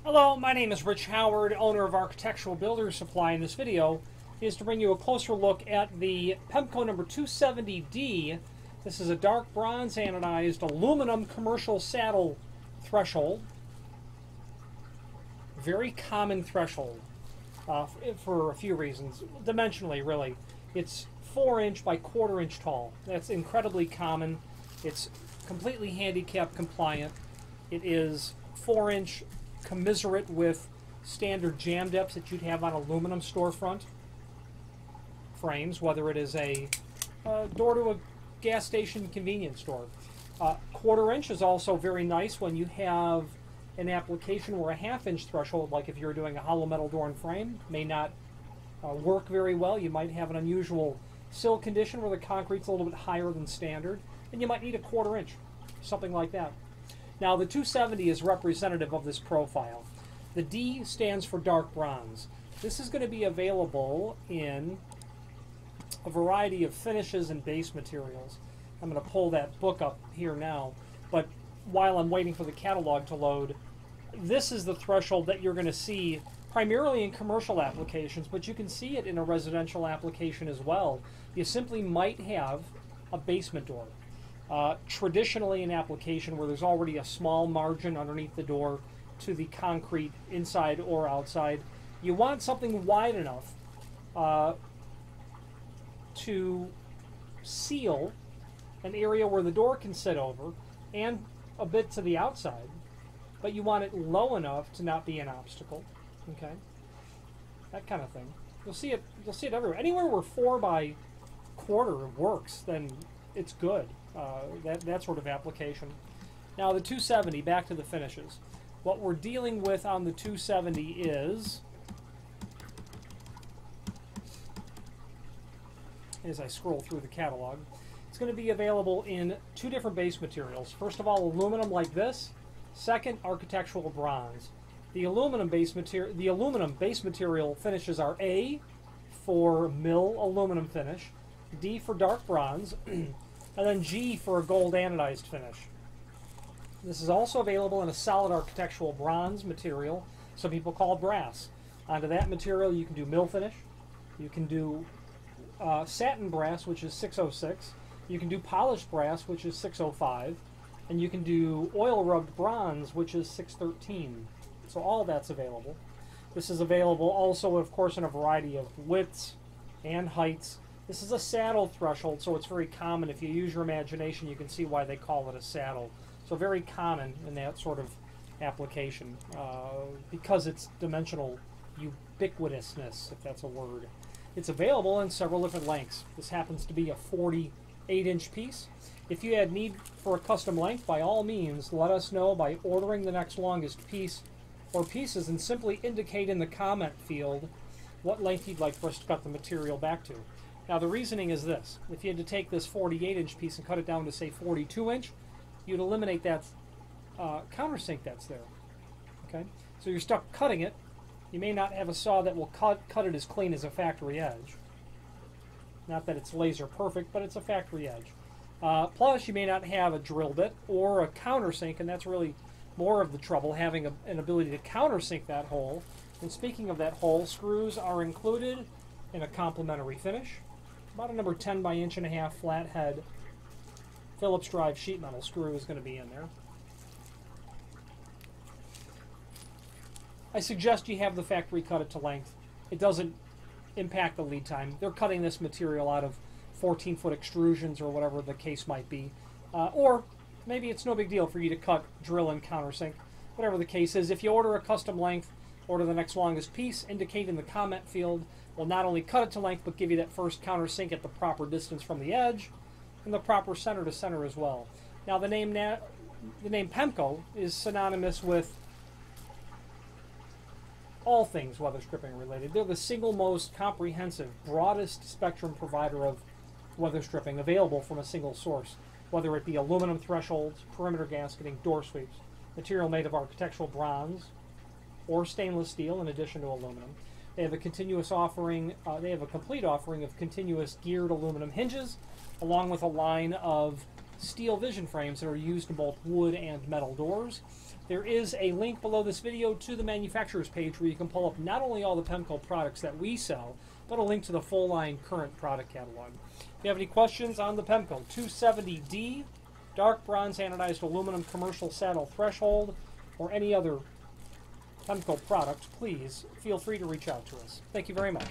Hello, my name is Rich Howard, owner of Architectural Builder Supply. In this video is to bring you a closer look at the Pemko number 270D. This is a dark bronze anodized aluminum commercial saddle threshold. Very common threshold for a few reasons. Dimensionally, really. It's 4-inch by 1/4 inch tall. That's incredibly common. It's completely handicap compliant. It is 4-inch commiserate with standard jam depths that you'd have on aluminum storefront frames, whether it is a door to a gas station convenience store. 1/4 inch is also very nice when you have an application where a 1/2 inch threshold, like if you're doing a hollow metal door and frame, may not work very well. You might have an unusual sill condition where the concrete's a little bit higher than standard, and you might need a 1/4 inch, something like that. Now, the 270 is representative of this profile. The D stands for dark bronze. This is going to be available in a variety of finishes and base materials. I'm going to pull that book up here now, but while I'm waiting for the catalog to load, this is the threshold that you're going to see primarily in commercial applications, but you can see it in a residential application as well. You simply might have a basement door. Traditionally an application where there's already a small margin underneath the door to the concrete inside or outside. You want something wide enough to seal an area where the door can sit over and a bit to the outside, but you want it low enough to not be an obstacle. Okay, that kind of thing. You'll see it everywhere. Anywhere where 4 by 1/4 works, then it's good. That sort of application. Now the 270, back to the finishes. What we're dealing with on the 270 is, as I scroll through the catalog, it's going to be available in 2 different base materials. First of all, aluminum like this. Second, architectural bronze. The aluminum base material finishes are A for mill aluminum finish, D for dark bronze, and then G for a gold anodized finish. This is also available in a solid architectural bronze material, some people call it brass. Onto that material you can do mill finish, you can do satin brass, which is 606, you can do polished brass, which is 605, and you can do oil rubbed bronze, which is 613. So all that's available. This is available also, of course, in a variety of widths and heights. This is a saddle threshold, so it's very common. If you use your imagination, you can see why they call it a saddle. So very common in that sort of application because it's dimensional ubiquitousness, if that's a word. It's available in several different lengths. This happens to be a 48-inch piece. If you had need for a custom length, by all means, let us know by ordering the next longest piece or pieces and simply indicate in the comment field what length you'd like for us to cut the material back to. Now the reasoning is this: if you had to take this 48-inch piece and cut it down to say 42-inch, you'd eliminate that countersink that's there. Okay, so you're stuck cutting it. You may not have a saw that will cut it as clean as a factory edge. Not that it's laser perfect, but it's a factory edge. Plus, you may not have a drill bit or a countersink, and that's really more of the trouble, having an ability to countersink that hole. And speaking of that hole, screws are included in a complementary finish. About a number 10 by 1.5 inch flathead Phillips drive sheet metal screw is going to be in there. I suggest you have the factory cut it to length. It doesn't impact the lead time. They're cutting this material out of 14-foot extrusions or whatever the case might be. Or maybe it's no big deal for you to cut, drill, and countersink. Whatever the case is, if you order a custom length, order the next longest piece, indicate in the comment field. We'll not only cut it to length, but give you that first countersink at the proper distance from the edge, and the proper center to center as well. Now the name Pemko is synonymous with all things weather stripping related. They're the single most comprehensive, broadest spectrum provider of weather stripping available from a single source, whether it be aluminum thresholds, perimeter gasketing, door sweeps, material made of architectural bronze or stainless steel in addition to aluminum. They have a continuous offering. They have a complete offering of continuous geared aluminum hinges, along with a line of steel vision frames that are used in both wood and metal doors. There is a link below this video to the manufacturer's page where you can pull up not only all the Pemko products that we sell, but a link to the full line current product catalog. If you have any questions on the Pemko 270D, dark bronze anodized aluminum commercial saddle threshold, or any other Pemko product, please feel free to reach out to us. Thank you very much.